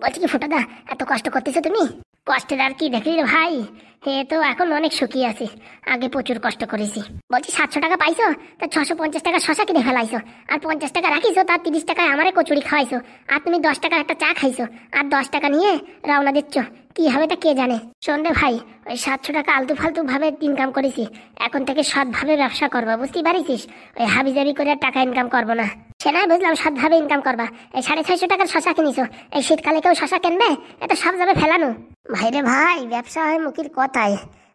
বলছি কি ফুটোদা, এত কষ্ট করতেছো তুমি? কষ্টের আর কি দেখলি রে ভাই, হে তো এখন অনেক সুখী আছি। আগে প্রচুর কষ্ট করেছি। বলছি 700 টাকা পাইছো, তা 650 টাকা শশা কিনে ফেলাইছো, আর 50 টাকা রাখিছো, তার 30 টাকায় আমারে কচুরি খাওয়াইছো, আর তুমি 10 টাকার একটা চা খাইছো, আর 10 টাকা নিয়ে রওনা দিচ্ছ। কি হবে তা কে জানে। শোন রে ভাই, ওই 700 টাকা আলতু ফালতু ভাবে ইনকাম করেছি, এখন থেকে সৎভাবে ব্যবসা করবা, বুঝতে পারিস? ওই হাবিজাবি করে টাকা ইনকাম করবো না। সে নয় বুঝলাম, সৎভাবে ইনকাম করবা। এই 650 টাকার শশা কিনিছো, এই শীতকালে কেউ শশা কিনবে? এটা সব যাবে ফেলানো। ভাইরে ভাই, ব্যবসা হয় মুখের কথায়,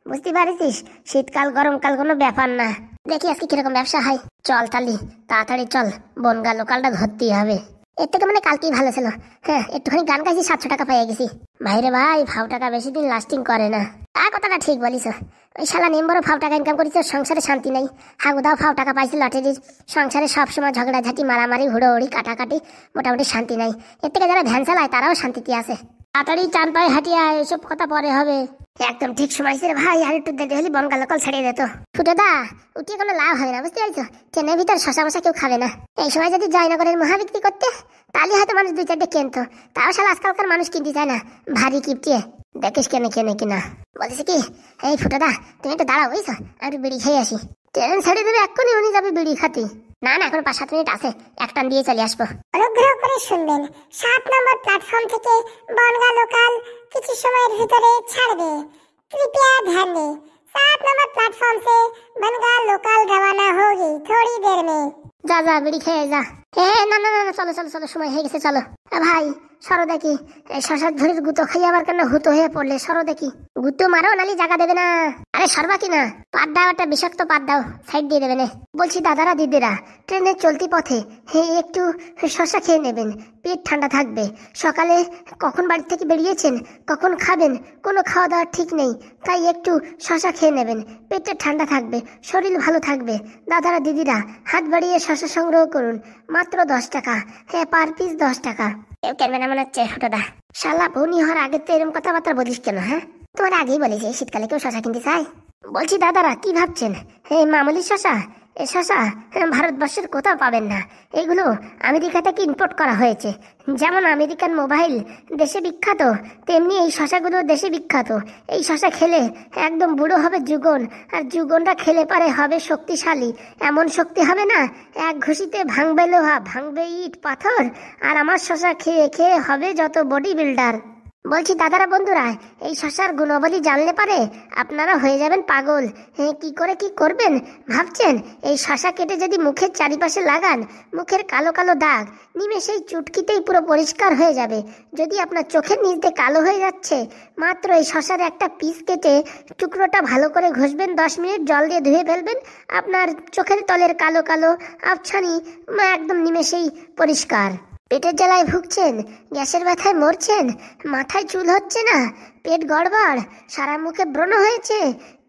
বুঝতে পারিস? শীতকাল গরমকাল কোনো ব্যাপার না। দেখি আজকে কিরকম ব্যবসা হয়। চল তালি, তাড়াতাড়ি চল, বনগা লোকালটা ধরতেই হবে। এর থেকে মানে কালকেই ভালো ছিল। হ্যাঁ, একটুখানি গান গাইছি, 700 টাকা পেয়ে গেছি। ভাইরে ভাই, ফাও টাকা বেশি দিন লাস্টিং করে না। তা কথাটা ঠিক বলিস। ওই শালা নেম্বরও ফাও টাকা ইনকাম করেছে, সংসারে শান্তি নাই। হাগুদাও ফাও টাকা পাইছে লটারির, সংসারে সবসময় ঝগড়াঝাটি, মারামারি, হুড়োহুড়ি, কাটাকাটি, মোটামুটি শান্তি নাই। এর থেকে যারা ভ্যান চালায় তারাও শান্তিতে আছে। তাড়াতাড়ি চান পায়ে হাঁটিয়া, এসব কথা পরে হবে। একদম ঠিক সময় রে ভাই, আর একটু দেরি হলে বনগা লোকাল ছেড়ে দিত। ফুটোদা, উঠিয়ে কোনো লাভ হয় না, বুঝতে পারছো? ট্রেনের ভিতর শশা মশা কেউ খাবে না। এই সময় যদি জয়নগরের মহা বিক্রি করতে, তাহলে হয়তো মানুষ 2-4টে কিনতো। তাও শালা আজকালকার মানুষ কিনতে চায় না, ভারী কিপটিয়ে। দেখিস কেনে কিনা। বলছি কি, এই ফুটোদা তুমি একটু দাঁড়াও, বুঝছো? আর একটু বিড়ি খেয়ে আসি। ট্রেন ছেড়ে দেবে এক্ষুনি, উনি যাবে বিড়ি খাতি। না না, এখন 5-7 মিনিট আছে, এক টান দিয়ে চলে আসবো। অনুগ্রহ করে শুনবেন, 7 নম্বর প্ল্যাটফর্ম থেকে বনগা লোকাল কিছু সময়ের ভিতরে ছাড়বে। कृपया ध्यान दें, 7 नंबर प्लेटफॉर्म से बनगा लोकल रवाना होगी थोड़ी देर में। যা যা, বিড়ি খেয়ে যা। না না না, চলো চলো চলো, সময় হয়ে গেছে, চলো। ভাই সরো দেখি, শশার ঝুড়ির গুতো খাই আবার কেন হুতো হয়ে পড়লে, সরো দেখি। গুতো মারো, নালি জায়গা দেবে না। আরে সরবা কি না, পাত দাও, একটা বিষাক্ত পাত দাও, সাইড দিয়ে দেবে না। বলছি দাদারা দিদিরা, ট্রেনের চলতি পথে একটু শশা খেয়ে নেবেন, পেট ঠান্ডা থাকবে। সকালে কখন বাড়ি থেকে বেরিয়েছেন, কখন খাবেন, কোনো খাওয়া দাওয়ার ঠিক নেই, তাই একটু শশা খেয়ে নেবেন, পেটটা ঠান্ডা থাকবে, শরীর ভালো থাকবে। দাদারা দিদিরা, হাত বাড়িয়ে শশা সংগ্রহ করুন, মাত্র 10 টাকা। হ্যাঁ, পার পিস 10 টাকা। কেউ কেনবে না মনে হচ্ছে ফুটোদা। শালা বউনি হওয়ার আগে তো এরকম কথাবার্তা বলিস কেন? হ্যাঁ, তোমার আগেই বলেছি শীতকালে কেউ শশা কিনতে চায়? বলছি দাদারা, কি ভাবছেন মামুলি শশা? এ শশা ভারতবর্ষের কোথাও পাবেন না। এগুলো আমেরিকা থেকে ইম্পোর্ট করা হয়েছে। যেমন আমেরিকান মোবাইল দেশে বিখ্যাত, তেমনি এই শশাগুলো দেশে বিখ্যাত। এই শশা খেলে একদম বুড়ো হবে যুগন, আর যুগনটা খেলে পারে হবে শক্তিশালী। এমন শক্তি হবে না, এক ঘুষিতে ভাঙবে লোহা, ভাঙবে ইট পাথর, আর আমার শশা খেয়ে খেয়ে হবে যত বডি বিল্ডার। বলছি দাদারা বন্ধুরা, এই শশার গুণাবলী জানলে পারে আপনারা হয়ে যাবেন পাগল। কি করে কি করবেন ভাবছেন? এই শশা কেটে যদি মুখের চারিপাশে লাগান, মুখের কালো কালো দাগ নিমেষেই চুটকিতেই পুরো পরিষ্কার হয়ে যাবে। যদি আপনার চোখের নিচ দিয়ে কালো হয়ে যাচ্ছে, মাত্র এই শশার একটা পিস কেটে টুকরোটা ভালো করে ঘষবেন, 10 মিনিট জল দিয়ে ধুয়ে ফেলবেন, আপনার চোখের তলের কালো কালো আবছানি একদম নিমেষেই পরিষ্কার। পেটের জ্বালায় ভুগছেন, গ্যাসের ব্যথায় মরছেন, মাথায় চুল হচ্ছে না, পেট গড়বড়, সারা মুখে ব্রণ হয়েছে,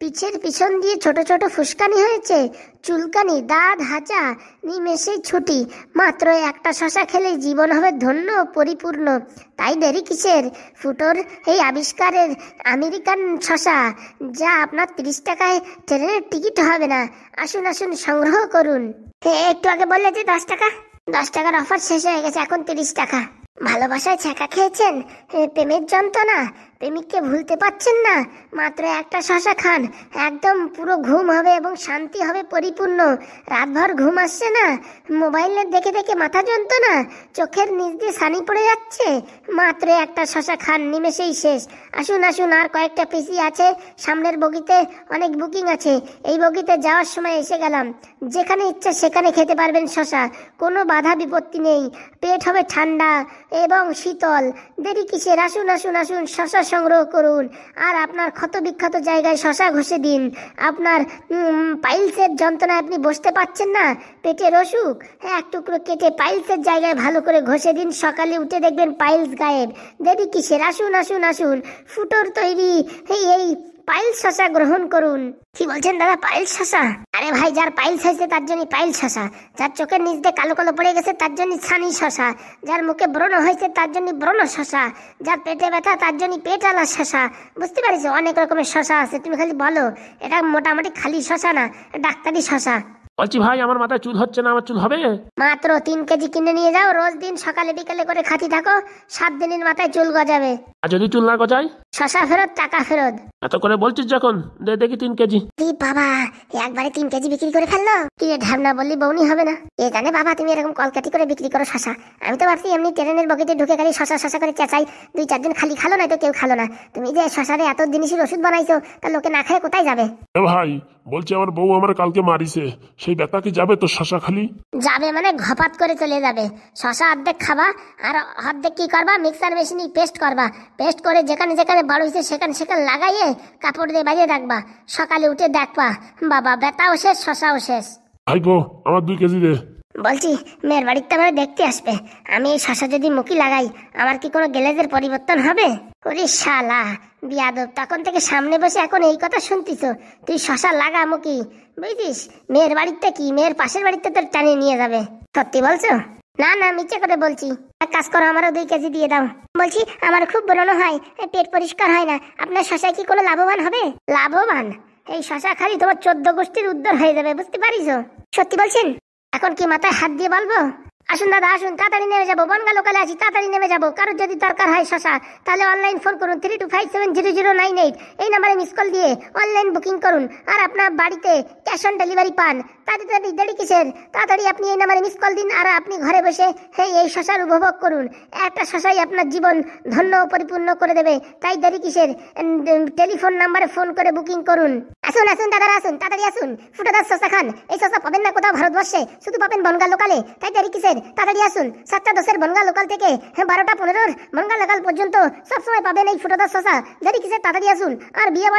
পিছের পিছন দিয়ে ছোট ছোট ফুসকানি হয়েছে, চুলকানি, দাঁত হাঁচা, নিমেষেই ছুটি। মাত্র একটা শশা খেলেই জীবন হবে ধন্য, পরিপূর্ণ। তাই দেরি কিসের? ফুটোর এই আবিষ্কারের আমেরিকান শশা, যা আপনার 30 টাকায় ট্রেনের টিকিট হবে না। আসুন আসুন, সংগ্রহ করুন। একটু আগে বললে যে 10 টাকা, 10 টাকার অফার শেষ হয়ে গেছে, এখন 30 টাকা। ভালোবাসায় ছ্যাঁকা খেয়েছেন, প্রেমের যন্ত্রণা, প্রেমিককে ভুলতে পারছেন না, মাত্র একটা শশা খান, একদম পুরো ঘুম হবে এবং শান্তি হবে পরিপূর্ণ। রাতভর ঘুম আসছে না, মোবাইলে দেখে দেখে মাথা যন্ত্রণা, চোখের নিচ দিয়ে ছানি পড়ে যাচ্ছে, মাত্র একটা শশা খান, নিমেষেই শেষ। আসুন আসুন, আর কয়েকটা পিসি আছে, সামনের বগিতে অনেক বুকিং আছে। এই বগিতে যাওয়ার সময় এসে গেলাম। যেখানে ইচ্ছা সেখানে খেতে পারবেন শশা, কোনো বাধা বিপত্তি নেই, পেট হবে ঠান্ডা এবং শীতল। দেরি কিসের? আসুন আসুন আসুন, শশা সংগ্রহ করুন, আর আপনার ক্ষত বিখ্যাত জায়গায় শশা ঘষে দিন। আপনার পাইলসের যন্ত্রণায় আপনি বসতে পারছেন না, পেটের অসুখ, এক টুকরো কেটে পাইলসের জায়গায় ভালো করে ঘষে দিন, সকালে উঠে দেখবেন পাইলস গায়েব। দেরি কিসের? আসুন আসুন আসুন, ফুটোর তৈরি এই পাইলস শশা গ্রহণ করুন। কি বলছেন দাদা, পাইলস শশা? আরে ভাই, যার পাইলস হয়েছে তার জন্য পাইলস শশা, যার চোখের নিচ দিয়ে কালো কালো পড়ে গেছে তার জন্য ছানি শশা, যার মুখে ব্রণ হয়েছে তার জন্য ব্রণ শশা, যার পেটে ব্যথা তার জন্য পেটালা শশা। বুঝতে পারিস, অনেক রকমের শশা আছে, তুমি খালি বলো। এটা মোটামুটি খালি শশা না, ডাক্তারি শশা। বলছি ভাই আমার মাথায় চুল হচ্ছে না, আমার চুল হবে? মাত্র 3 কেজি কিনে নিয়ে যাও, রোজ দিন সকালে বিকেলে করে খাতি থাকো, 7 দিনের মাথায় চুল গজাবে। আর যদি চুল না গজায়? শশা ফেরত, টাকা ফেরত। এত করে বলছিস যখন, দে দেখি 3 কেজি। বাবা, একবারে 3 কেজি বিক্রি করে ফেললো? কি রে ঢ্যাবনা, বললি বউনি হবে না? এ জানে বাবা তুমি এরকম কলকাটি করে বিক্রি করো শশা। আমি তো ভাবছি এমনি ট্রেনের বগিতে ঢুকে খালি শশা শশা করে চেঁচাই, 2-4 দিন খালি খালো না তো কেউ খালো না। তুমি যে শশারে এত জিনিসের ওষুধ বানাইছো, তা লোকে না খায় কোথায় যাবে? ভাই বলছি আমার বউ আমার কালকে মারিছে, সেই ব্যথা কি যাবে তো শশা খালি? যাবে মানে ঘপাত করে চলে যাবে। শশা অর্ধেক খাবা আর অর্ধেক কি করবা, মিক্সার মেশিনে পেস্ট করবা। পেস্ট করে যেখানে যেখানে বড় হয়েছে সেখানে সেখানে লাগাইয়ে কাপড় দিয়ে বাজিয়ে রাখবা। সকালে উঠে দেখবা বাবা ব্যথাও শেষ, শশাও শেষ। ভাইপো আমার 2 কেজি দে। বলছি মেয়ের বাড়িতে আমার দেখতে আসবে, আমি এই শশা যদি মুখি লাগাই আমার কি কোনো গ্লেজের পরিবর্তন হবে? ওরে শালা বিয়াদব, তখন থেকে সামনে বসে এখন এই কথা শুনতিস? তুই শশা লাগা মুখি, বুঝছিস? মেয়ের বাড়িতে কি, মেয়ের পাশের বাড়িতে তোর টানিয়ে নিয়ে যাবে। সত্যি বলছো? না না মিথ্যে করে বলছি। এক কাজ করো, আমারও 2 কেজি দিয়ে দাও। বলছি আমার খুব ব্রণ হয়, পেট পরিষ্কার হয় না, আপনার শশায় কি কোনো লাভবান হবে? লাভবান? এই শশা খালি তোমার 14 গোষ্ঠীর উদ্ধার হয়ে যাবে, বুঝতে পারিস? সত্যি বলছেন? এখন কি মাথায় হাত দিয়ে বলবো? আসুন দাদা আসুন, তাড়াতাড়ি নেমে যাবো, বনগা লোকালে আছি, তাড়াতাড়ি নেমে যাবো। কারোর যদি দরকার হয় শশা, তাহলে অনলাইন ফোন করুন 32570098, এই নাম্বারে মিস কল দিয়ে অনলাইন বুকিং করুন। আর আপনার বাড়িতে ক্যাশ অন ডেলিভারি পান। তাড়াতাড়ি দেরি কিসের, তাড়াতাড়ি আপনি এই নাম্বারে মিস কল দিন আর আপনি ঘরে বসে এই শশার উপভোগ করুন। একটা শশাই আপনার জীবন ধন্য ও পরিপূর্ণ করে দেবে, তাই দেরি কিসের? টেলিফোন নাম্বারে ফোন করে বুকিং করুন। আসুন আসুন দাদারা আসুন, তাড়াতাড়ি আসুন, ফুটাদার শশা খান। এই শশা পাবেন না কোথাও ভারতবর্ষে, শুধু পাবেন বনগা লোকালে, তাই দেরি কিসের? তাড়াতাড়ি আসুন। 7টা 10-এর বনগা লোকাল থেকে 12টা 15-র বনগা লোকাল পর্যন্ত সবসময় পাবেন এই ফুটাদার শশা। দেরি কিসের, তাড়াতাড়ি আসুন। আর বিয়ে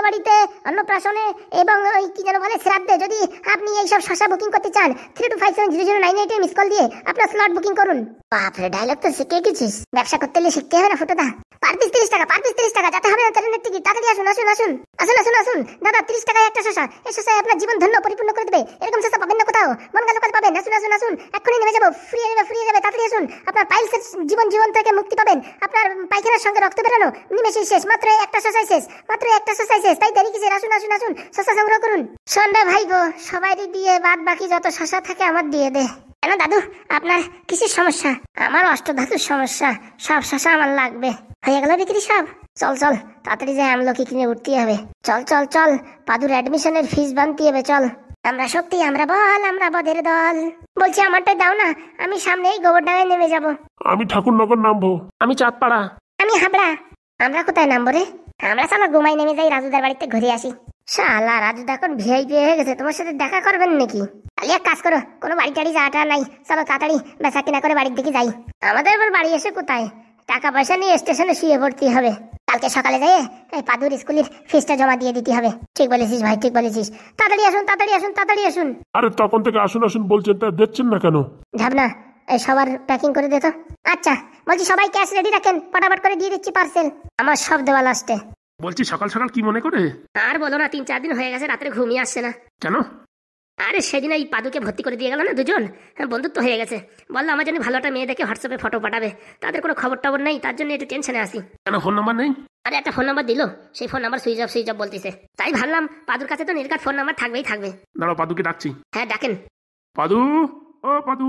বাড়িতে অন্নপ্রাশনে এবং ওই কি যেন বলে শ্রাদ্ধে যদি আপনি এইসব শশা বুকিং করতে চান, 32570098 মিস কল দিয়ে আপনার স্লট বুকিং করুন। বাপরে, ডায়লগ তো শিখে গেছিস। ব্যবসা করতে হলে শিখতে হবে না ফুটাদা? পার পিস 30 টাকা, পার পিস 30 টাকা, যাতে হবে না ট্রেনের টিকিট। তাড়াতাড়ি আসুন আসুন আসুন আসুন আসুন আসুন দাদা, 30 টাকায় একটা শশা। এই শশায় আপনার জীবন ধন্য পরিপূর্ণ করে দেবে, এরকম শশা পাবেন না কোথাও, বনগা লোকাল পাবেন। আসুন আসুন আসুন, এক্ষুনি নেমে যাবো, ফুরিয়ে যাবে, তাড়াতাড়ি আসুন। আপনার পাইলসের জীবন থেকে মুক্তি পাবেন, আপনার পায়খানার সঙ্গে রক্ত বেরোনো নিমেষেই শেষ, মাত্র একটা শশাই শেষ, মাত্র একটা শশাই শেষ, তাই দেরি কিসের? আসুন আসুন আসুন, শশা সংগ্রহ করুন। সন্ধ্যা ভাইগো, সবাইরই দিয়ে বাদ বাকি যত শশা থাকে আমার দিয়ে দে। কেন দাদু, আপনার কিসের সমস্যা? আমার অষ্টধাতুর সমস্যা, সব শশা আমার লাগবে। হয়ে গেল বিক্রি সব? চল চল তাড়াতাড়ি যাই, আমলকি কিনে উঠতে হবে। চল চল চল, পাদুর অ্যাডমিশনের ফিস বানতে হবে, চল। আমরা শক্তি, আমরা বল, আমরা বদের দল। বলছি আমারটাই দাও না, আমি সামনে এই গোবরডাঙ্গায় নেমে যাব। আমি ঠাকুরনগর নামবো। আমি চাঁদপাড়া। আমি হাবড়া। আমরা কোথায় নামবো রে? আমরা চলো ঘুমাই নেমে যাই, রাজুদার বাড়িতে ঘুরে আসি। শালা রাজুদা এখন ভিআইপি হয়ে গেছে, তোমার সাথে দেখা করবেন নাকি? তাহলে এক কাজ করো, কোনো বাড়ি টাড়ি যাওয়াটা নাই, চলো তাড়াতাড়ি বেচা কিনা করে বাড়ির দিকে যাই। আমাদের এবার বাড়ি এসে কোথায়, টাকা পয়সা নিয়ে স্টেশনে শুয়ে পড়তে হবে। কালকে সকালে যাই এই পাদুর স্কুলের ফিসটা জমা দিয়ে দিতে হবে। ঠিক বলেছিস ভাই, ঠিক বলেছিস। তাড়াতাড়ি আসুন তাড়াতাড়ি আসুন তাড়াতাড়ি আসুন। আরে তখন থেকে আসুন আসুন বলছেন, তা দেখছেন না কেন? ঢাবনা, এই সবার প্যাকিং করে দে তো। আচ্ছা বলছি সবাই ক্যাশ রেডি রাখেন, ফটাফট করে দিয়ে দিচ্ছি পার্সেল। আমার সব দেওয়া লাস্টে। বলছি সকাল সকাল কি মনে করে? আর বলো না, 3-4 দিন হয়ে গেছে রাত্রে ঘুমিয়ে আসছে না। কেন? আরে সেদিন এই পাদুকে ভর্তি করে দিয়ে গেল না দুজন, বন্ধুত্ব হয়ে গেছে। বললো আমার জন্য ভালো একটা মেয়ে দেখে হোয়াটসঅ্যাপে ফটো পাঠাবে, তাদের কোনো খবর টবর নেই, তার জন্য একটু টেনশনে আসি। কেন, ফোন নাম্বার নেই? আরে একটা ফোন নাম্বার দিল, সেই ফোন নাম্বার সুইচ অফ বলতেছে। তাই ভাবলাম পাদুর কাছে তো নির্ঘাত ফোন নাম্বার থাকবে। দাঁড়াও, পাদুকে ডাকছি। হ্যাঁ ডাকেন। পাদু, ও পাদু।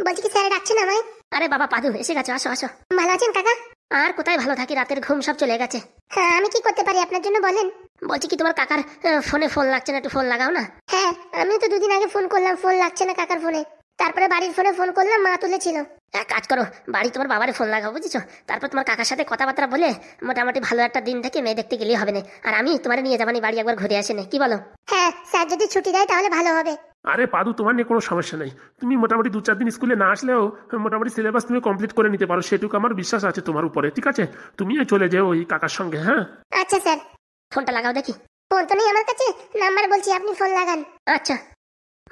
বলছি কি স্যার ডাকছেন আমায়? আরে বাবা পাদু এসে গেছো, আসো আসো। ভালো আছেন কাকা? আর কোথায় ভালো থাকি, রাতের ঘুম সব চলে গেছে। হ্যাঁ আমি কি করতে পারি আপনার জন্য বলেন? বলছি কি তোমার কাকার ফোনে ফোন লাগছে না, একটু ফোন লাগাও না। হ্যাঁ আমি তো 2 দিন আগে ফোন করলাম, ফোন লাগছে না কাকার ফোনে। তারপরে বাড়ির ফোনে ফোন করলাম, মা তুলেছিল। এক কাজ করো, বাড়ি তোমার বাবারে ফোন লাগাও, বুঝেছো? তারপর তোমার কাকার সাথে কথাবার্তা বলে মোটামুটি ভালো একটা দিন থেকে মেয়ে দেখতে গেলেই হবে না, আর আমি তোমার নিয়ে যাবানি বাড়ি একবার ঘুরে আসে না, কি বলো? হ্যাঁ স্যার যদি ছুটি দেয় তাহলে ভালো হবে। আরে পাদু, তোমার নিয়ে কোনো সমস্যা নেই, তুমি মোটামুটি 2-4 দিন স্কুলে না আসলেও মোটামুটি সিলেবাস তুমি কমপ্লিট করে নিতে পারো, সেটুকু আমার বিশ্বাস আছে তোমার উপরে, ঠিক আছে? তুমিও চলে যাও ওই কাকার সঙ্গে। হ্যাঁ আচ্ছা স্যার। ফোনটা লাগাও দেখি। ফোন তো নেই আমার কাছে, নাম্বার বলছি আপনি ফোন লাগান। আচ্ছা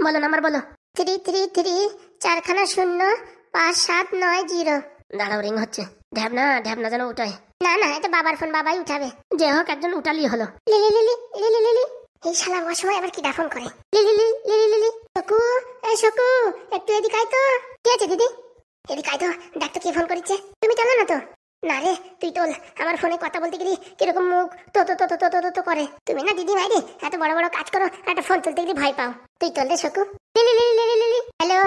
বলো নাম্বার বলো। 333 4খানা 05790। দাঁড়াও, রিং হচ্ছে। ঢ্যাবনা যেন উঠায়। না না এটা বাবার ফোন, বাবাই উঠাবে। যে হোক একজন উঠালি হলো। লিলি লিলি লিলি লিলি, এই শালা অসময় আবার কি ফোন করে। লিলি লিলি লিলি, শকু এই শকু একটু এদিকে আয় তো। কি আছে দিদি? এদিকে আয় তো, ডাক্তার কে ফোন করেছে? তুমি জানো না তো? না রে তুই তোল, আমার ফোনে কথা বলতে গেলি কিরকম মুখ তো তো তো তো তো তো তো করে। তুমি না দিদি ভাই রে এত বড় বড় কাজ করো, একটা ফোন তুলতে গেলে ভয় পাও। তুই তোল রে সকু। হ্যালো,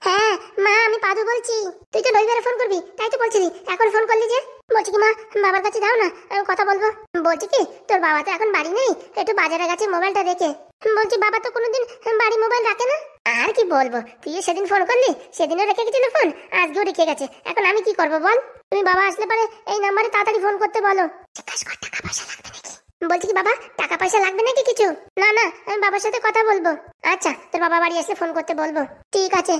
হ্যাঁ মা আমি পাদু বলছি। তুই তো রবিবারে ফোন করবি তাই তো বলছিলি, এখন ফোন করলি যে? বলছি কি মা বাবার কাছে দাও না, আমি কথা বলবো। বলছি কি তোর বাবা তো এখন বাড়ি নেই, একটু বাজারে গেছে মোবাইলটা রেখে। বলছি বাবা তো কোনোদিন বাড়ি মোবাইল রাখে না। আর কি বলবো, তুই সেদিন ফোন করলি, সেদিনও রেখে গেছিল ফোন, আজকেও রেখে গেছে। এখন আমি কি করবো বল? তুমি বাবা আসলে পারে এই নাম্বারে তাড়াতাড়ি ফোন করতে বলো। জিজ্ঞাসা কর টাকা পয়সা লাগবে নাকি। বলছি কি বাবা টাকা পয়সা লাগবে নাকি কিছু? না না আমি বাবার সাথে কথা বলবো। আচ্ছা তোর বাবা বাড়ি আসলে ফোন করতে বলবো। ঠিক আছে।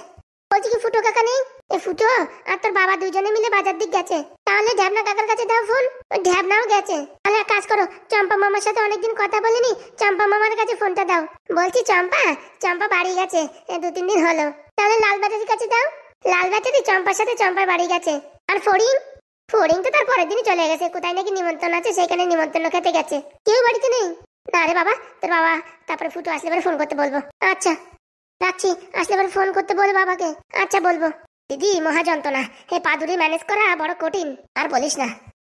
বলছি কি ফুটো কাকা নেই? এ ফুটো আর তোর বাবা দুজনে মিলে বাজার দিক গেছে। তাহলে ঢ্যাবনা কাকার কাছে দাও ফোন, ঢ্যাবনাও গেছে। তাহলে এক কাজ করো, চম্পা মামার সাথে অনেকদিন কথা বলিনি, চম্পা মামার কাছে ফোনটা দাও। বলছি চম্পা বাড়ি গেছে 2-3 দিন হলো। তাহলে লাল ব্যাটারির কাছে দাও। লাল ব্যাটারি চম্পার সাথে চম্পার বাড়ি গেছে। আর ফড়িং তো তার পরের দিনই চলে গেছে, কোথায় নাকি নিমন্ত্রণ আছে সেখানে নিমন্ত্রণ খেতে গেছে। কেউ বাড়িতে নেই? না রে বাবা, তোর বাবা তারপরে ফুটো আসলে পরে ফোন করতে বলবো। আচ্ছা রাখছি, আসলে এবার ফোন করতে বলে বাবাকে। আচ্ছা বলবো। দিদি মহা যন্ত্রণা, হে পাদুরি ম্যানেজ করা বড় কঠিন। আর বলিস না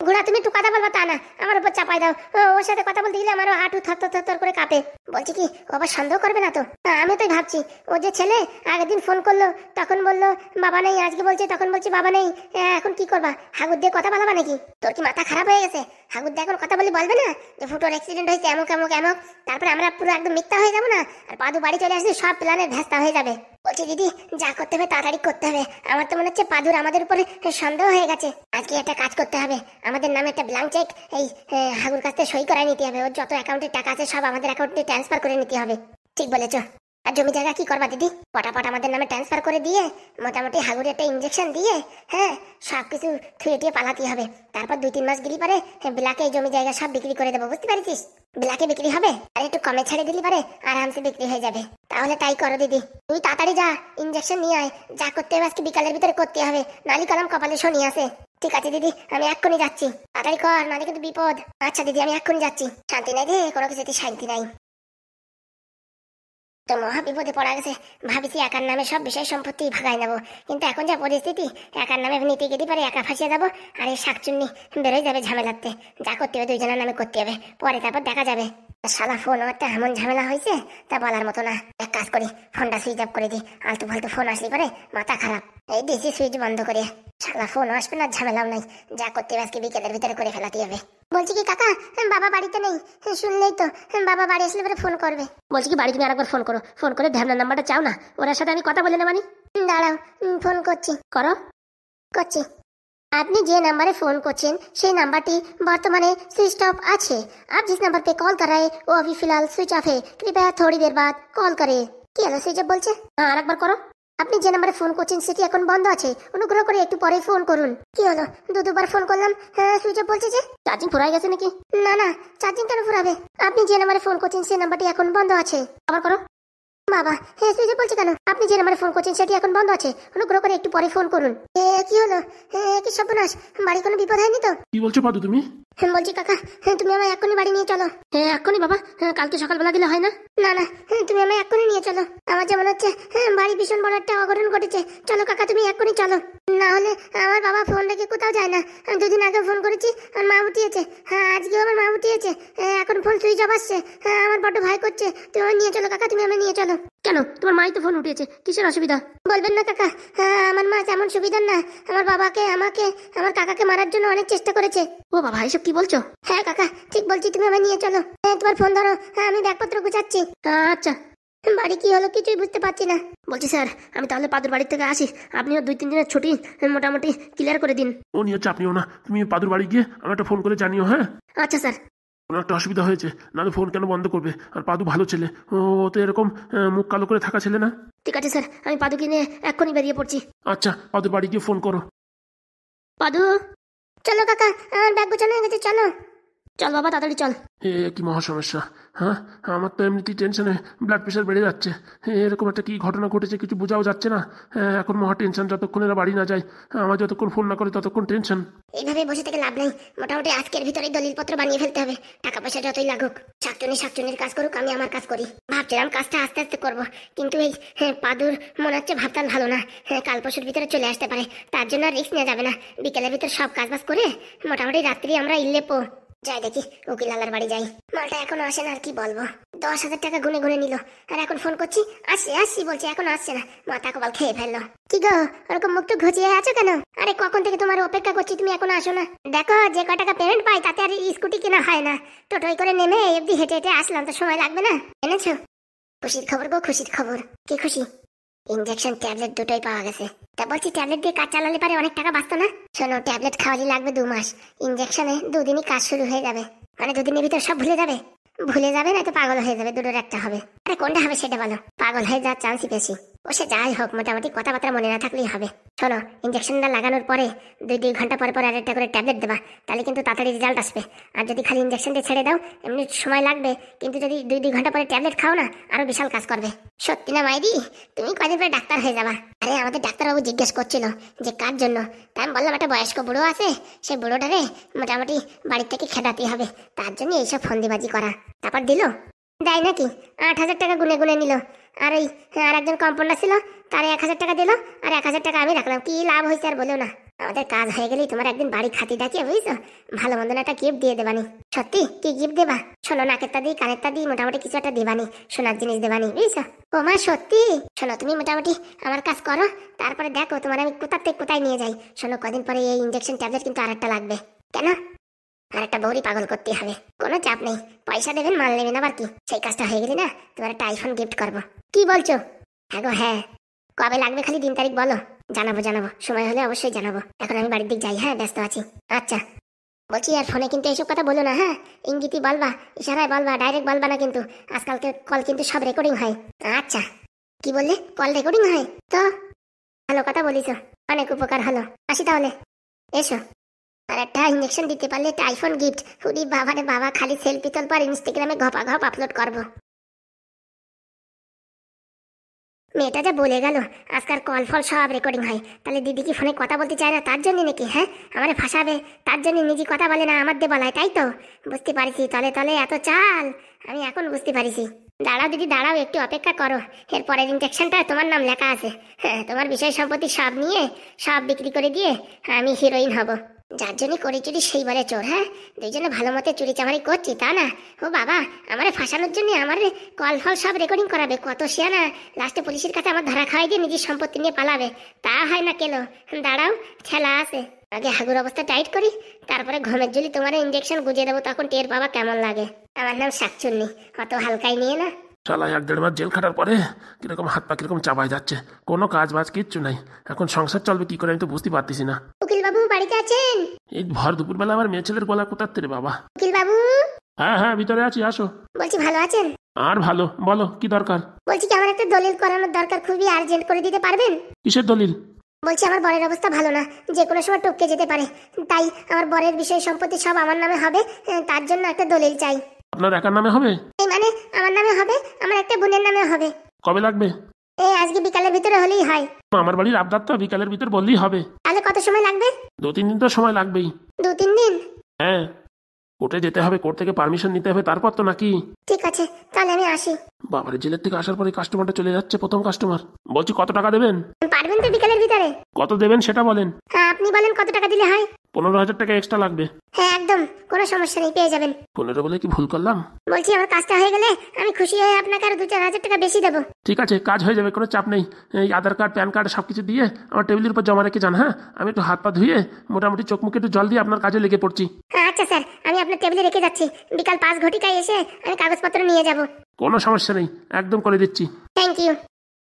ঘোড়া, তুমি একটু কথা বলবা তা না আমার উপর চাপাই দাও। ওর সাথে কথা বলতে গেলে আমারও হাঁটু থর করে কাঁপে। বলছি কি ও আবার সন্দেহ করবে না তো? আমি তাই ভাবছি, ও যে ছেলে আগের দিন ফোন করলো তখন বললো বাবা নেই, আজকে বলছে তখন বলছি বাবা নেই। এখন কি করবা, হাগুর দিয়ে কথা বলাবা নাকি? তোর কি মাথা খারাপ হয়ে গেছে? হাগুর দিয়ে এখন কথা বলে বলবে না যে ফুটোর অ্যাক্সিডেন্ট হয়েছে এমক এমক এমক, তারপরে আমরা পুরো একদম মিথ্যা হয়ে যাবো না? আর পাদু বাড়ি চলে আসলে সব প্ল্যানের ভেস্তা হয়ে যাবে। বলছি দিদি যা করতে হবে তাড়াতাড়ি করতে হবে। আমার তো মনে হচ্ছে পাদুর আমাদের উপরে সন্দেহ হয়ে গেছে। আজকে একটা কাজ করতে হবে, আমাদের নামে একটা ব্ল্যাঙ্ক চেক এই হাগুর কাছ থেকে সই করাই নিতে হবে। ওর যত অ্যাকাউন্টে টাকা আছে সব আমাদের অ্যাকাউন্টে ট্রান্সফার করে নিতে হবে। ঠিক বলেছ। আর জমি জায়গা কি করবা দিদি? পটাপট আমাদের নামে ট্রান্সফার করে দিয়ে মোটামুটি হাগুরে একটা ইঞ্জেকশন দিয়ে হ্যাঁ সব কিছু থুয়ে পালাতে হবে। তারপর 2-3 মাস গেলি পারে ব্ল্যাকে এই জমি জায়গা সব বিক্রি করে দেবো, বুঝতে পারছিস? ব্ল্যাকে বিক্রি হবে আর একটু কমে ছেড়ে দিলি পারে আরামসে বিক্রি হয়ে যাবে। তাহলে তাই করো দিদি, তুই তাড়াতাড়ি যা ইঞ্জেকশন নিয়ে আয়। যা করতে হবে আজকে বিকালের ভিতরে করতে হবে, নালি কলম কপালে শনি আছে। ঠিক আছে দিদি আমি এক্ষুনি যাচ্ছি, তাড়াতাড়ি কর নালে কিন্তু বিপদ। আচ্ছা দিদি আমি এক্ষুনি যাচ্ছি। শান্তি নাই রে, কোনো কিছুতে শান্তি নাই। তো মহা বিপদে পড়া গেছে। ভাবিছি একার নামে সব বিষয় সম্পত্তি ভাগাই নেবো, কিন্তু এখন যা পরিস্থিতি একার নামে নিতে গেলে পারে একা ফাঁসিয়ে যাবো আর এই শাকচুন্নি বেরোয় যাবে ঝামেলাতে। যা করতে হবে দুইজনের নামে করতে হবে, পরে তারপর দেখা যাবে। শালা ফোন একটা এমন ঝামেলা হয়েছে তা বলার মতো না। এক কাজ করি ফোনটা সুইচ অফ করে দিই, আলতু ফালতু ফোন আসলে পরে মাথা খারাপ। এই দিয়েছি সুইচ বন্ধ করে। শালা ফোন আসবে না, ঝামেলাও নাই। যা করতে হবে আজকে বিকেলের ভিতরে করে ফেলাতে হবে। বলছি কি কাকা বাবা বাড়িতে নেই, শুনলেই তো বাবা বাড়ি আসলে পরে ফোন করবে। বলছি কি বাড়ি তুমি আরেকবার ফোন করো, ফোন করে ধ্যানার নাম্বারটা চাও না, ওর সাথে আমি কথা বলে নেবানি। দাঁড়াও ফোন করছি। করছি। আপনি যে नंबर फोन করছেন সেই নাম্বারটি বর্তমানে সুইচ অফ আছে। आप जिस नंबर पे कॉल कर रहे हैं वो अभी फिलहाल स्विच ऑफ है, कृपया थोड़ी देर बाद कॉल करें। কি হলো সুইচ অফ বলছে? হ্যাঁ আরেকবার করো। আপনি যে নাম্বারে ফোন করছেন সেটি এখন বন্ধ আছে, অনুগ্রহ করে একটু পরে ফোন করুন। কি হলো দুবার ফোন করলাম, হ্যাঁ সুইচ অফ বলছে যে। চার্জিং ফুরাই গেছে নাকি? না না চার্জিং কেন ফুরাবে? আপনি যে নাম্বারে ফোন করছেন সেই নাম্বারটি এখন বন্ধ আছে। আবার করো। বাবা হ্যাঁ সুইচ অফ বলছে কেন? আপনি যে নাম্বারে ফোন করছেন সেটি এখন বন্ধ আছে, অনুগ্রহ করে একটু পরে ফোন করুন। কি হলো কি সর্বনাশ, বাড়ি কোনো বিপদ হয়নি তো? কি বলছো পাদু তুমি? বলছি কাকা তুমি আমায় এক্ষুনি বাড়ি নিয়ে চলো। হ্যাঁ এক্ষুনি বাবা, কালকে সকালবেলা গেলে হয় না? না না তুমি আমায় এক্ষুনি নিয়ে চলো। আমার যেমন হচ্ছে বাড়ি ভীষণ বড় একটা অঘটন ঘটেছে। চলো কাকা তুমি এক্ষুনি চলো, না হলে আমার বাবা ফোন রেখে কোথাও যায় না। আমি 2 দিন আগে ফোন করেছি আর মা উঠিয়েছে, হ্যাঁ আজকেও আমার মা উঠিয়েছে, এখন ফোন সুইচ অফ আসছে। আমার বড্ড ভয় করছে, তুমি আমায় নিয়ে চলো কাকা, তুমি আমায় নিয়ে চলো। কেন তোমার মাই তো ফোন উঠিয়েছে, কিসের অসুবিধা? বলবেন না কাকা, আমার মা তেমন সুবিধার না। আমার বাবাকে আমাকে আমার কাকাকে মারার জন্য অনেক চেষ্টা করেছে। ও বাবা এসব কি বলছো? হ্যাঁ কাকা ঠিক বলছি, তুমি আমায় নিয়ে চলো। তোমার ফোন ধরো, আমি ব্যাগপত্র গুছাচ্ছি। আচ্ছা। বাড়ি কি হলো কিছুই বুঝতে পারছি না। বলছি স্যার আমি তাহলে পাদুর বাড়ি থেকে আসি, আপনিও 2-3 দিনের ছুটি মোটামুটি ক্লিয়ার করে দিন। ও নিয়ে চাপনিও না, তুমি পাদুর বাড়ি গিয়ে আমার একটা ফোন করে জানিও। হ্যাঁ আচ্ছা স্যার। কোনো একটা অসুবিধা হয়েছে, নাহলে ফোন কেন বন্ধ করবে? আর পাদু ভালো ছেলে, ও তো এরকম মুখ কালো করে থাকা ছেলে না। ঠিক আছে স্যার, আমি পাদুকে নিয়ে এক্ষুনি বেরিয়ে পড়ছি। আচ্ছা পাদুর বাড়ি গিয়ে ফোন করো। পাদু চলো কাকা, আমার ব্যাগ গোছানো হয়ে গেছে, চলো। চল বাবা তাড়াতাড়ি চল। কি মহা সমস্যা, হ্যাঁ, আমার তো এমনিতেই টেনশনে ব্লাড প্রেশার বেড়ে যাচ্ছে। এরকম একটা কি ঘটনা ঘটেছে কিছু বোঝাও যাচ্ছে না। এখন মহা টেনশন, যতক্ষণ এরা বাড়ি না যায়, আমার যতক্ষণ ফোন না করে ততক্ষণ টেনশন। এইভাবে বসে থেকে লাভ নাই, মোটামুটি আজকের ভিতরে দলিলপত্র বানিয়ে ফেলতে হবে। টাকা পয়সা যতই লাগুক, শাকচুনির কাজ করুক, আমি আমার কাজ করি। ভাবছিলাম কাজটা আস্তে আস্তে করবো, কিন্তু এই পাদুর মনে হচ্ছে ভাবতাম ভালো না। কাল পরশুর ভিতরে চলে আসতে পারে, তার জন্য রিস্ক নেওয়া যাবে না। বিকেলের ভিতরে সব কাজ বাজ করে মোটামুটি রাত্রি আমরা ইল্লেপো যাই, দেখি উকিল আলার বাড়ি যাই। মালটা এখনো আসে না, আর কি বলবো। 10,000 টাকা গুনে গুনে নিল, আর এখন ফোন করছি আসছি আসছি বলছে, এখন আসছে না। মাথা কপাল খেয়ে ফেললো। কি গো, ওরকম মুখ তো ঘুচিয়ে আছো কেন? আরে কখন থেকে তোমার অপেক্ষা করছি, তুমি এখন আসো না। দেখো যে ক টাকা পেমেন্ট পাই তাতে আর স্কুটি কেনা হয় না। টোটোই করে নেমে এমনি হেঁটে হেঁটে আসলাম, তো সময় লাগবে না। এনেছো? খুশির খবর গো, খুশির খবর। কি খুশি? ইনজেকশন ট্যাবলেট দুটোই পাওয়া গেছে। তা বলছি ট্যাবলেট দিয়ে কাজ চালালে পারে অনেক টাকা বাঁচতো না? শোনো, ট্যাবলেট খাওয়ালে লাগবে 2 মাস, ইনজেকশনে 2 দিনই কাজ শুরু হয়ে যাবে। মানে 2 দিনের ভিতর সব ভুলে যাবে। ভুলে যাবে না তো পাগল হয়ে যাবে, দুটোর একটা হবে। আরে কোনটা হবে সেটা বলো। পাগল হয়ে যাওয়ার চান্সই বেশি। ও সে যাই হোক, মোটামুটি কথাবার্তা মনে না থাকলেই হবে। শোনো, ইনজেকশনটা লাগানোর পরে 2 ঘন্টা পর পর আরেকটা করে ট্যাবলেট দেবা, তাহলে কিন্তু তাড়াতাড়ি রেজাল্ট আসবে। আর যদি খালি ইনজেকশনটা ছেড়ে দাও, এমনি সময় লাগবে, কিন্তু যদি 2 ঘন্টা পরে ট্যাবলেট খাও না, আরো বিশাল কাজ করবে। সত্যি না মাইরি? তুমি কদিন পরে ডাক্তার হয়ে যাবা। আরে আমাদের ডাক্তারবাবু জিজ্ঞেস করছিল যে কার জন্য, তাই আমি বললাম একটা বয়স্ক বুড়ো আছে, সেই বুড়োটারে মোটামুটি বাড়ির থেকে খেদাতে হবে, তার জন্য এইসব ফন্দিবাজি করা। তারপর দিল দেয় নাকি? 8,000 টাকা গুনে গুনে নিল। আর ওই আর একজন কম্পাউন্ডার ছিল, তার 1,000 টাকা দিল, আর 1,000 টাকা আমি রাখলাম। কি লাভ হয়েছে আর বলো না। আমাদের কাজ হয়ে গেলেই তোমার একদিন বাড়ি খাতি ডাকিয়ে, বুঝছো, ভালো মন্দ একটা গিফট দিয়ে দেবানি। সত্যি? কি গিফট দেবা? শোনো, নাকেরটা দিই কানেরটা দিই, মোটামুটি কিছু একটা দেবানি, সোনার জিনিস দেবানি, বুঝছো। ও মা সত্যি? শোনো, তুমি মোটামুটি আমার কাজ করো, তারপরে দেখো তোমার আমি কোথা থেকে কোথায় নিয়ে যাই। শোনো, কদিন পরে এই ইনজেকশন ট্যাবলেট কিন্তু আর একটা লাগবে। কেন? আর একটা বউরি পাগল করতে হবে। কোনো চাপ নেই, পয়সা দেবেন, মাল নেবেন, আবার কি। সেই কাজটা হয়ে গেলে না, তোমার একটা আইফোন গিফট করবো। কি বলছো? হ্যাঁ গো হ্যাঁ। কবে লাগবে খালি দিন তারিখ বলো, জানাবো জানাবো, সময় হলে অবশ্যই জানাবো। এখন আমি বাড়ির দিক যাই, হ্যাঁ ব্যস্ত আছি। আচ্ছা বলছি, আর ফোনে কিন্তু এইসব কথা বলো না, হ্যাঁ, ইঙ্গিতই বলবা, ইশারায় বলবা, ডাইরেক্ট বলবা না কিন্তু। আজকালকে কল কিন্তু সব রেকর্ডিং হয়। আচ্ছা। কি বললে? কল রেকর্ডিং হয়? তো ভালো কথা বলিস, অনেক উপকার হলো। আসি তাহলে, এসো। আর একটা ইঞ্জেকশন দিতে পারলে একটা আইফোন গিফট। উনি বাবা রে বাবা, খালি সেলফি তোলবো আর ইনস্টাগ্রামে ঘপা ঘপ আপলোড করবো। মেয়েটা যা বলে গেল, আজকাল কল ফল সব রেকর্ডিং হয়। তাহলে দিদি কি ফোনে কথা বলতে চায় না তার জন্য নাকি? হ্যাঁ, আমারে ফাঁসাবে, তার জন্য নিজে কথা বলে না, আমার দিয়ে বলায়, তাই তো? বুঝতে পারিছি, তলে তলে এত চাল আমি এখন বুঝতে পারিছি। দাঁড়াও দিদি দাঁড়াও, একটু অপেক্ষা করো। এর পরের ইনজেকশনটা তোমার নাম লেখা আছে। হ্যাঁ, তোমার বিষয় সম্পত্তি সব নিয়ে, সব বিক্রি করে দিয়ে আমি হিরোইন হব। যার জন্য করি চুরি সেই বলে চোর। হ্যাঁ, দুইজনে ভালো মতে চুরি চামারি করছি, তা না? ও বাবা, আমারে ফাঁসানোর জন্য আমার কল ফল সব রেকর্ডিং করাবে। কত শিয়ানা, লাস্টে পুলিশের কাছে আমার ধরা খাওয়াই দিয়ে নিজের সম্পত্তি নিয়ে পালাবে। তা হয় না কেন? দাঁড়াও, খেলা আছে। আগে হাগুর অবস্থা টাইট করি, তারপরে ঘুমের জলি তোমার ইনজেকশন গুজিয়ে দেবো, তখন টের বাবা কেমন লাগে। আমার নাম শাকচুন্নি, অত হালকাই নিয়ে না। শালা 1-1.5 মাস জেল খাটার পরে কিরকম হাত পা কিরকম চাপাই যাচ্ছে, কোনো কাজ বাজ কিচ্ছু নাই। এখন সংসার চলবে কি করে আমি তো বুঝতে পারতেছি না। উকিল বাবু বাড়িতে আছেন? এই ভর দুপুরবেলা আমার মেয়ে ছেলের গলা কোথাতে রে বাবা। উকিল বাবু, হ্যাঁ হ্যাঁ, ভিতরে আছি, আসো। বলছি ভালো আছেন? আর ভালো, বলো কি দরকার? বলছি কি, আমার একটা দলিল করানোর দরকার, খুবই আর্জেন্ট করে দিতে পারবেন? কিসের দলিল? বলছি আমার বরের অবস্থা ভালো না, যে কোনো সময় টপকে যেতে পারে, তাই আমার বরের বিষয় সম্পত্তি সব আমার নামে হবে, তার জন্য একটা দলিল চাই। আপনার একার নামে হবে? এই মানে আমার নামে হবে, আমার একটা বোনের নামে হবে। কবে লাগবে? এই আজকে বিকালের ভিতরে হলেই হয়। আমার বাড়ির আবদার তো বিকালের ভিতর বললেই হবে। তাহলে কত সময় লাগবে? 2-3 দিন তো সময় লাগবেই। 2-3 দিন? হ্যাঁ, কোর্টে যেতে হবে, কোর্ট থেকে পারমিশন নিতে হবে, তারপর তো নাকি। ঠিক আছে, তাহলে আমি আসি। বাবারে, জেলের থেকে আসার পরে কাস্টমারটা চলে যাচ্ছে, প্রথম কাস্টমার। বলছি কত টাকা দেবেন? পারবেন তো বিকালের ভিতরে? কত দেবেন সেটা বলেন। হ্যাঁ, আপনি বলেন কত টাকা দিলে হয়। 15,000 টাকা এক্সট্রা লাগবে। হ্যাঁ একদম, কোনো সমস্যা নেই, পেয়ে যাবেন। 15 বলে কি ভুল করলাম? বলছি আমার কাজটা হয়ে গেলে আমি খুশি হয়ে আপনাকে আরো 2-4 হাজার টাকা বেশি দেবো। ঠিক আছে, কাজ হয়ে যাবে, কোনো চাপ নেই। এই আধার কার্ড প্যান কার্ড সবকিছু দিয়ে আমার টেবিলের উপর জমা রেখে যান। হ্যাঁ, আমি একটু হাত পা ধুয়ে মোটামুটি চোখ মুখে একটু জল দিয়ে আপনার কাজে লেগে পড়ছি। হ্যাঁ আচ্ছা স্যার, আমি আপনার টেবিলে রেখে যাচ্ছি, বিকাল 5 ঘটিকায় এসে আমি কাগজপত্র নিয়ে যাব। কোনো সমস্যা নেই, একদম করে দিচ্ছি। Thank you.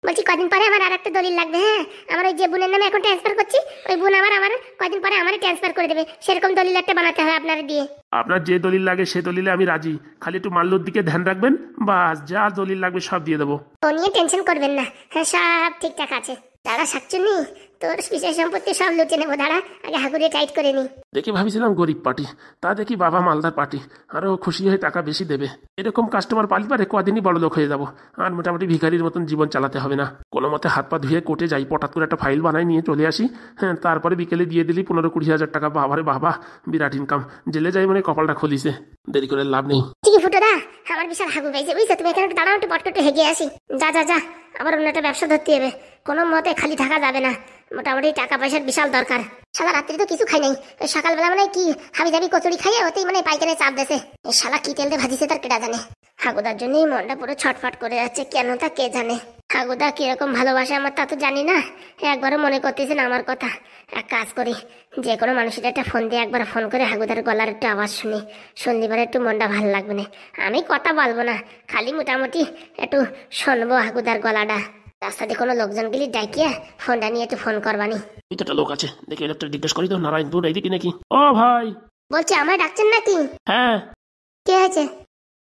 বলছি কদিন পরে আমার আর একটা দলিল লাগবে। হ্যাঁ, আমার ওই যে বোনের নামে এখন ট্রান্সফার করছি, ওই বোন আমার কদিন পরে আমারই ট্রান্সফার করে দেবে, সেরকম দলিল একটা বানাতে হবে আপনার দিয়ে। আপনার যে দলিল লাগে সে দলিলে আমি রাজি, খালি একটু মাল্যর দিকে ধ্যান রাখবেন, বাস যা দলিল লাগবে সব দিয়ে দেবো। ও নিয়ে টেনশন করবেন না, হ্যাঁ সব ঠিকঠাক আছে। দাদা শাকচুন্নি, তোর বিশেষ সম্পত্তি সব লুটে নেবো, দাঁড়া আগে হাগুড়ে টাইট করে নি। দেখে ভাবছিলাম গরিব পার্টি, তা দেখি বাবা মালদার পার্টি, আরো খুশি হয়ে টাকা বেশি দেবে। এরকম কাস্টমার পালি পারে কদিনই বড় লোক হয়ে যাব, আর মোটামুটি ভিখারির মতন জীবন চালাতে হবে না। কোনো মতে হাত পা ধুয়ে কোর্টে যাই, পটাত করে একটা ফাইল বানাই নিয়ে চলে আসি। হ্যাঁ, তারপরে বিকেলে দিয়ে দিলি 15-20 হাজার টাকা। বাবারে বাবা, বিরাট ইনকাম। জেলে যাই মানে কপালটা খুলিছে, দেরি করে লাভ নেই। ঠিকই ফুটোদা, আমার বিশাল হাগু পাইছে বুঝছো, তুমি এখানে একটু দাঁড়াও, একটু পট করে হেগে আসি। যা যা যা, আবার অন্য একটা ব্যবসা ধরতে হবে, কোনো মতে খালি থাকা যাবে না, মোটামুটি টাকা পয়সার বিশাল দরকার। সারা রাত্রি তো কিছু খাই নাই, সকালবেলা মানে কি হাবি জাবি কচুরি খাইয়ে ওতেই মানে পাইকারে চাপ দেছে। শালা কি তেল দিয়ে ভাজিছে তার কেটা জানে। হাগুদার জন্যই মনটা পুরো ছটফট করে যাচ্ছে, কেন তা কে জানে। হাগুদা কিরকম ভালোবাসে আমার তা তো জানি না, একবারও মনে করতেছে না আমার কথা। এক কাজ করি, যে কোনো মানুষের একটা ফোন দিয়ে একবার ফোন করে হাগুদার গলার একটু আওয়াজ শুনি, সন্ধিবার একটু মনটা ভালো লাগবে না। আমি কথা বলবো না, খালি মোটামুটি একটু শুনবো হাগুদার গলাটা। রাস্তাতে কোনো লোকজন গেলি ডাকিয়া ফোনটা নিয়ে একটু ফোন করবানি। এই তো একটা লোক আছে, দেখি একটা জিজ্ঞেস করি তো, নারায়ণপুর এইদিকে নাকি? ও ভাই। বলছি আমায় ডাকছেন নাকি? হ্যাঁ, কে হয়েছে?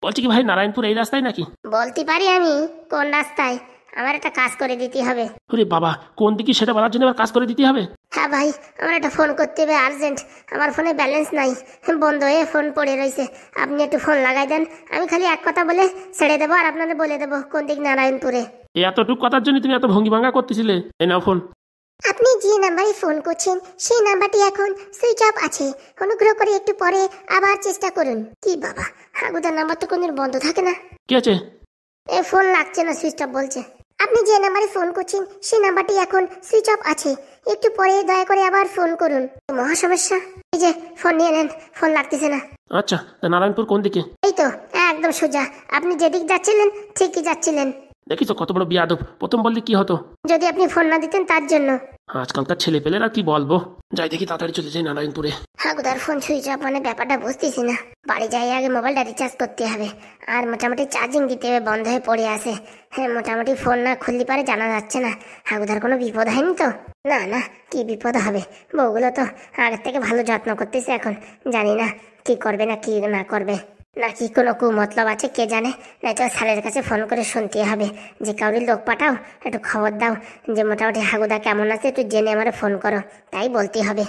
বলছি কি ভাই, নারায়ণপুর এই রাস্তায় নাকি? বলতে পারি আমি কোন রাস্তায়, আমার একটা কাজ করে দিতে হবে। ওরে বাবা, কোন দিকে সেটা বলার জন্য আবার কাজ করে দিতে হবে? হ্যাঁ ভাই, আমার একটা ফোন করতে হবে আর্জেন্ট, আমার ফোনে ব্যালেন্স নাই, বন্ধ হয়ে ফোন পড়ে রয়েছে। আপনি একটু ফোন লাগাই দেন, আমি খালি এক কথা বলে ছেড়ে দেবো, আর আপনাদের বলে দেবো কোন দিক নারায়ণপুরে। এতটুক কথার জন্য তুমি এত ভঙ্গি ভাঙ্গা করতেছিলে? এই নাও ফোন। আপনি যে নাম্বারে ফোন করছেন সেই নাম্বারটি এখন সুইচ অফ আছে, অনুগ্রহ করে একটু পরে আবার চেষ্টা করুন। কি বাবা, হাগুদার নাম্বার তো কোনদিন বন্ধ থাকে না। কি আছে? এ ফোন লাগছে না, সুইচ অফ বলছে। আপনি যে নাম্বারে ফোন করছেন সেই নাম্বারটি এখন সুইচ অফ আছে, একটু পরে দয়া করে আবার ফোন করুন। মহা সমস্যা। এই যে ফোন নিয়ে নেন, ফোন লাগতেছে না। আচ্ছা, তা নারায়ণপুর কোন দিকে? এই তো একদম সোজা, আপনি যেদিক যাচ্ছিলেন ঠিকই যাচ্ছিলেন। দেখিস কত বড় বিয়াদব, প্রথম বললে কি হতো? যদি আপনি ফোন না দিতেন তার জন্য। আজকালকার ছেলে পেলেরা কি বলবো। যাই দেখি, তাড়াতাড়ি চলে যাই নারায়ণপুরে। হাগুদার ফোন সুইচ অফ মানে ব্যাপারটা বুঝতেছি না। বাড়ি যাই আগে মোবাইলটা রিচার্জ করতে হবে, আর মোটামুটি চার্জিং দিতে হবে, বন্ধ হয়ে পড়ে আছে। হ্যাঁ, মোটামুটি ফোন না খুললে পারে জানা যাচ্ছে না হাগুদার কোনো বিপদ হয়নি তো? না না, কি বিপদ হবে, বউগুলো তো আগের থেকে ভালো যত্ন করতেছে। এখন জানি না কি করবে না কি না করবে, নাকি কোনো কুমতলব আছে কে জানে। নয়তো স্যারের কাছে ফোন করে শুনতে হবে যে কাউরির লোক পাঠাও, একটু খবর দাও যে মোটামুটি হাগুদা কেমন আছে, একটু জেনে আমারে ফোন করো, তাই বলতে হবে।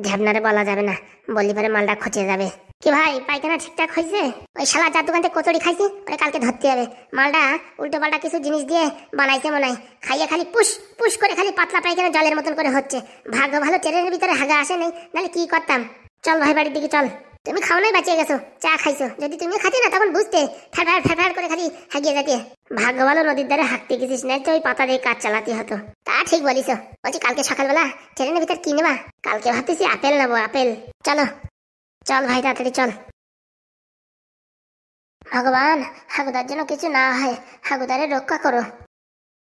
ঝ্যাবনারে বলা যাবে না, বললি পারে মালটা খচে যাবে। কি ভাই, পায়খানা ঠিকঠাক হয়েছে? ওই শালা যার দোকান থেকে কচুরি খাইছি ওরে কালকে ধরতে হবে। মালটা উল্টো পাল্টা কিছু জিনিস দিয়ে বানাইছে মনে হয়, খাইয়ে খালি পুশ পুশ করে খালি পাতলা পায়খানা জলের মতন করে হচ্ছে। ভাগ্য ভালো ট্রেনের ভিতরে হাগা আসে নেই, নাহলে কি করতাম। চল ভাই বাড়ির দিকে চল। তুমি খাও নাই, বাঁচিয়ে গেছো, চা খাইছো। যদি তুমি খাতে না তখন বুঝতে, ফ্যার ফ্যার করে খালি হাগিয়ে যেতে। ভাগ্য ভালো নদীর ধারে হাঁকতে গেছিস, না তো ওই পাতা দিয়ে কাজ চালাতে হতো। তা ঠিক বলিস। বলছি কালকে সকালবেলা ট্রেনের ভিতর কি নেবা? কালকে ভাবতেছি আপেল নেবো, আপেল। চলো চল ভাই, তাড়াতাড়ি চল। ভগবান, হাগুদার যেন কিছু না হয়, হাগুদারে রক্ষা করো।